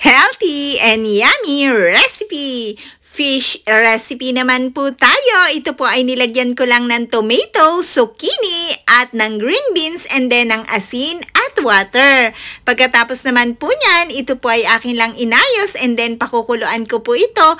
Healthy and yummy recipe! Fish recipe naman po tayo. Ito po ay nilagyan ko lang ng tomato, zucchini, at ng green beans, and then ng asin at water. Pagkatapos naman po niyan, ito po ay akin lang inayos, and then pakukuluan ko po ito.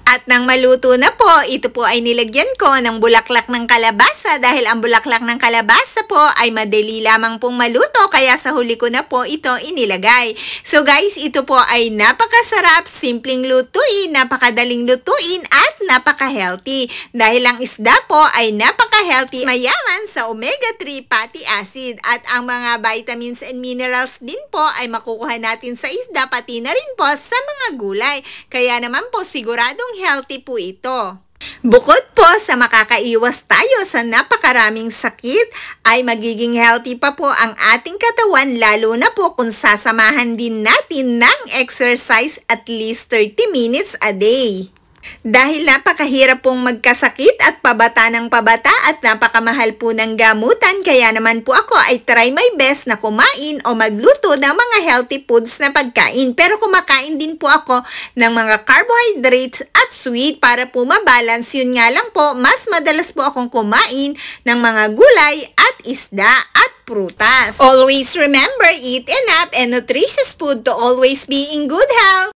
At nang maluto na po, ito po ay nilagyan ko ng bulaklak ng kalabasa dahil ang bulaklak ng kalabasa po ay madali lamang pong maluto, kaya sa huli ko na po ito inilagay. So guys, ito po ay napakasarap, simpleng lutuin, napakadaling lutuin at napaka-healthy. Dahil ang isda po ay napaka-healthy, mayaman sa omega-3 fatty acid, at ang mga vitamins and minerals din po ay makukuha natin sa isda, pati na rin po sa mga gulay. Kaya naman po siguradong healthy po ito. Bukod po sa makakaiwas tayo sa napakaraming sakit, ay magiging healthy pa po ang ating katawan, lalo na po kung sasamahan din natin ng exercise at least 30 minutes a day. Dahil napakahirap pong magkasakit at pabata ng pabata at napakamahal po ng gamutan, kaya naman po ako ay try my best na kumain o magluto ng mga healthy foods na pagkain. Pero kumakain din po ako ng mga carbohydrates at sweet para po mabalance. Yun nga lang po, mas madalas po akong kumain ng mga gulay at isda at prutas. Always remember, eat enough and nutritious food to always be in good health.